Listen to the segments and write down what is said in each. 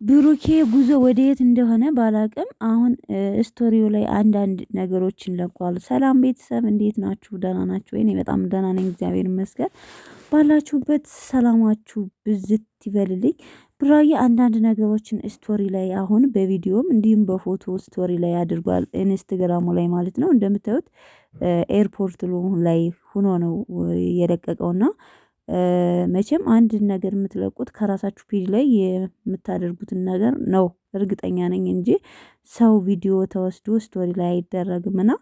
ብሩኬ ጉዞ ወደየት እንደሆነ ባላቅም አሁን ስቶሪው ላይ አንዳንድ ነገሮችን ለቋል። ሰላም ቤተሰብ እንዴት ናችሁ? ደህና ናችሁ ወይ? እኔ በጣም ደህና ነኝ፣ እግዚአብሔር ይመስገን። ባላችሁበት ሰላማችሁ ብዝት ይበልልኝ። ብሩዬ አንዳንድ ነገሮችን ስቶሪ ላይ አሁን በቪዲዮም እንዲሁም በፎቶ ስቶሪ ላይ አድርጓል፣ ኢንስታግራሙ ላይ ማለት ነው። እንደምታዩት ኤርፖርት ላይ ሆኖ ነው የለቀቀውና መቼም አንድ ነገር የምትለቁት ከራሳችሁ ፔጅ ላይ የምታደርጉትን ነገር ነው እርግጠኛ ነኝ እንጂ ሰው ቪዲዮ ተወስዶ ስቶሪ ላይ አይደረግም። እና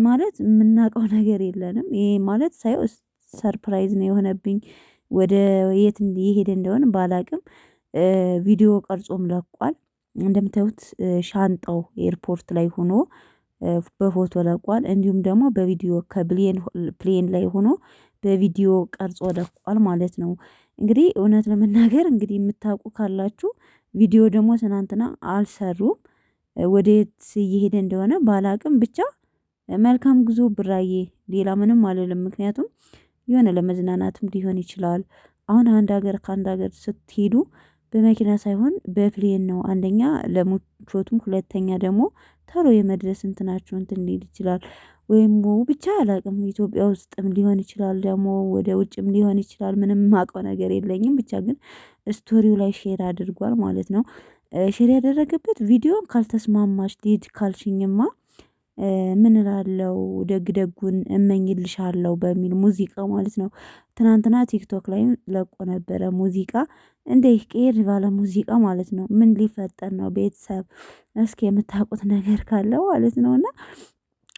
ማለት የምናውቀው ነገር የለንም። ይሄ ማለት ሳይሆን ሰርፕራይዝ ነው የሆነብኝ። ወደ የት እየሄደ እንደሆነ ባላቅም ቪዲዮ ቀርጾም ለቋል። እንደምታዩት ሻንጣው ኤርፖርት ላይ ሆኖ በፎቶ ለቋል። እንዲሁም ደግሞ በቪዲዮ ፕሌን ላይ ሆኖ በቪዲዮ ቀርጾ ለቋል ማለት ነው። እንግዲህ እውነት ለመናገር እንግዲህ የምታውቁ ካላችሁ ቪዲዮ ደግሞ ትናንትና አልሰሩም። ወዴት እየሄደ እንደሆነ ባላቅም ብቻ መልካም ጉዞ ብራዬ፣ ሌላ ምንም አልልም። ምክንያቱም የሆነ ለመዝናናትም ሊሆን ይችላል። አሁን አንድ ሀገር ከአንድ ሀገር ስትሄዱ በመኪና ሳይሆን በፕሌን ነው። አንደኛ ለምቾቱም፣ ሁለተኛ ደግሞ ቶሎ የመድረስ እንትናችሁ እንትን ሊል ይችላል። ወይም ብቻ አላቅም ኢትዮጵያ ውስጥም ሊሆን ይችላል፣ ደግሞ ወደ ውጭም ሊሆን ይችላል። ምንም የማውቀው ነገር የለኝም። ብቻ ግን ስቶሪው ላይ ሼር አድርጓል ማለት ነው። ሼር ያደረገበት ቪዲዮ ካልተስማማሽ ሊድ ካልሽኝማ ምን እላለሁ ደግ ደጉን እመኝልሻለሁ በሚል ሙዚቃ ማለት ነው። ትናንትና ቲክቶክ ላይም ለቆ ነበረ ሙዚቃ፣ እንደ ቅይር ባለ ሙዚቃ ማለት ነው። ምን ሊፈጠር ነው ቤተሰብ? እስኪ የምታውቁት ነገር ካለው ማለት ነው። እና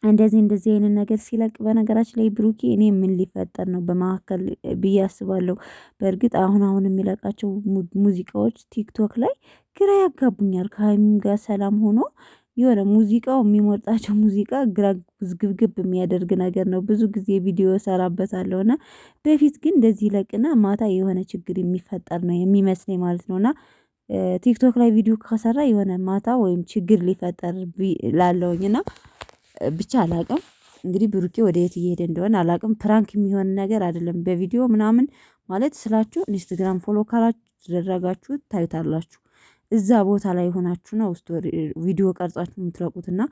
እንደዚህ አይነት ነገር ሲለቅ በነገራችን ላይ ብሩኬ እኔ ምን ሊፈጠር ነው በመካከል ብዬ አስባለሁ። በእርግጥ አሁን የሚለቃቸው ሙዚቃዎች ቲክቶክ ላይ ግራ ያጋቡኛል። ከሀይሚም ጋር ሰላም ሆኖ የሆነ ሙዚቃው የሚሞርጣቸው ሙዚቃ ግራ ግብግብ የሚያደርግ ነገር ነው። ብዙ ጊዜ ቪዲዮ እሰራበታለሁ እና በፊት ግን እንደዚህ ይለቅና ማታ የሆነ ችግር የሚፈጠር ነው የሚመስለኝ ማለት ነው። እና ቲክቶክ ላይ ቪዲዮ ከሰራ የሆነ ማታ ወይም ችግር ሊፈጠር ላለውኝ እና ብቻ አላቅም። እንግዲህ ብሩኬ ወደ የት እየሄደ እንደሆነ አላቅም። ፕራንክ የሚሆን ነገር አይደለም። በቪዲዮ ምናምን ማለት ስላችሁ ኢንስታግራም ፎሎ ካላችሁ ተደረጋችሁ ታዩታላችሁ። እዛ ቦታ ላይ ሆናችሁ ነው ስቶሪ ቪዲዮ ቀርጻችሁ የምትለቁትና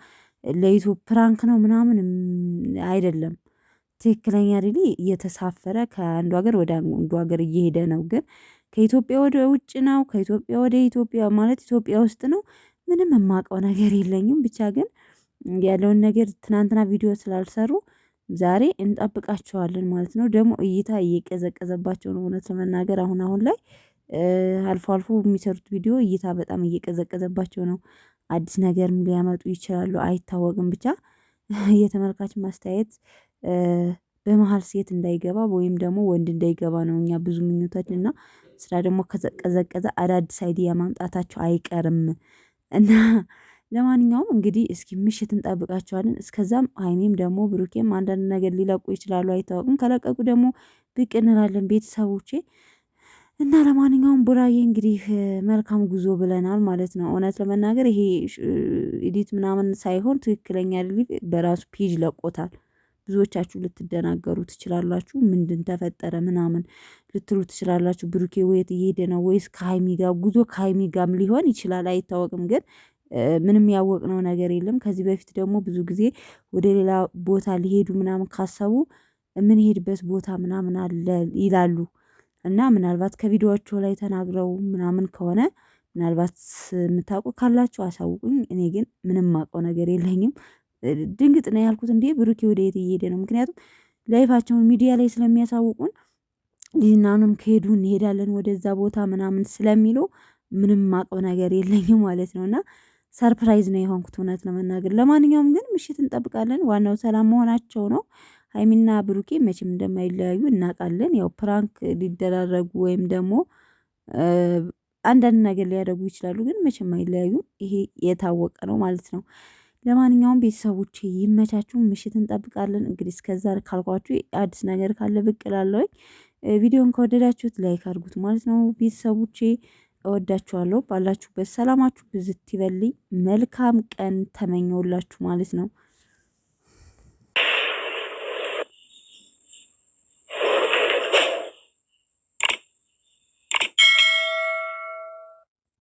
ለዩቲዩብ ፕራንክ ነው ምናምን አይደለም። ትክክለኛ ሪሊ እየተሳፈረ ከአንዱ ሀገር ወደ አንዱ ሀገር እየሄደ ነው። ግን ከኢትዮጵያ ወደ ውጭ ነው፣ ከኢትዮጵያ ወደ ኢትዮጵያ ማለት ኢትዮጵያ ውስጥ ነው። ምንም የማውቀው ነገር የለኝም። ብቻ ግን ያለውን ነገር ትናንትና ቪዲዮ ስላልሰሩ ዛሬ እንጠብቃቸዋለን ማለት ነው። ደግሞ እይታ እየቀዘቀዘባቸው ነው እውነት ለመናገር አሁን ላይ አልፎ አልፎ የሚሰሩት ቪዲዮ እይታ በጣም እየቀዘቀዘባቸው ነው። አዲስ ነገርም ሊያመጡ ይችላሉ አይታወቅም። ብቻ የተመልካች ማስተያየት በመሃል ሴት እንዳይገባ ወይም ደግሞ ወንድ እንዳይገባ ነው እኛ ብዙ ምኞታችን እና ስራ ደግሞ ከቀዘቀዘ አዳዲስ አይዲያ ማምጣታቸው አይቀርም። እና ለማንኛውም እንግዲህ እስኪ ምሽት እንጠብቃቸዋለን። እስከዛም ሀይሚም ደግሞ ብሩኬም አንዳንድ ነገር ሊለቁ ይችላሉ አይታወቅም። ከለቀቁ ደግሞ ብቅ እንላለን ቤተሰቦቼ። እና ለማንኛውም ቡራዬ እንግዲህ መልካም ጉዞ ብለናል ማለት ነው። እውነት ለመናገር ይሄ ኤዲት ምናምን ሳይሆን ትክክለኛ ሪሊፍ በራሱ ፔጅ ለቆታል። ብዙዎቻችሁ ልትደናገሩ ትችላላችሁ። ምንድን ተፈጠረ ምናምን ልትሉ ትችላላችሁ። ብሩኬ ወየት እየሄደ ነው? ወይስ ከሀይሚ ጋር ጉዞ ከሀይሚ ጋርም ሊሆን ይችላል አይታወቅም። ግን ምንም ያወቅነው ነገር የለም። ከዚህ በፊት ደግሞ ብዙ ጊዜ ወደ ሌላ ቦታ ሊሄዱ ምናምን ካሰቡ የምንሄድበት ቦታ ምናምን አለ ይላሉ። እና ምናልባት ከቪዲዮቸው ላይ ተናግረው ምናምን ከሆነ ምናልባት የምታውቁ ካላችሁ አሳውቁኝ። እኔ ግን ምንም የማውቀው ነገር የለኝም። ድንግጥ ነው ያልኩት እንዴ ብሩኬ ወደ የት እየሄደ ነው? ምክንያቱም ላይፋቸውን ሚዲያ ላይ ስለሚያሳውቁን ሊዝናኑም ከሄዱ እንሄዳለን ወደዛ ቦታ ምናምን ስለሚሉ ምንም የማውቀው ነገር የለኝም ማለት ነው። እና ሰርፕራይዝ ነው የሆንኩት እውነት ለመናገር። ለማንኛውም ግን ምሽት እንጠብቃለን። ዋናው ሰላም መሆናቸው ነው። ሀይሚና ብሩኬ መቼም እንደማይለያዩ እናውቃለን። ያው ፕራንክ ሊደራረጉ ወይም ደግሞ አንዳንድ ነገር ሊያደርጉ ይችላሉ፣ ግን መቼም አይለያዩም። ይሄ የታወቀ ነው ማለት ነው። ለማንኛውም ቤተሰቦቼ ይመቻችሁ፣ ምሽት እንጠብቃለን። እንግዲህ እስከዛ ካልኳችሁ አዲስ ነገር ካለ ብቅ እላለሁኝ። ቪዲዮን ከወደዳችሁት ላይክ አድርጉት ማለት ነው። ቤተሰቦቼ እወዳችኋለሁ። ባላችሁበት ሰላማችሁ ብዝት ይበልኝ። መልካም ቀን ተመኘውላችሁ ማለት ነው።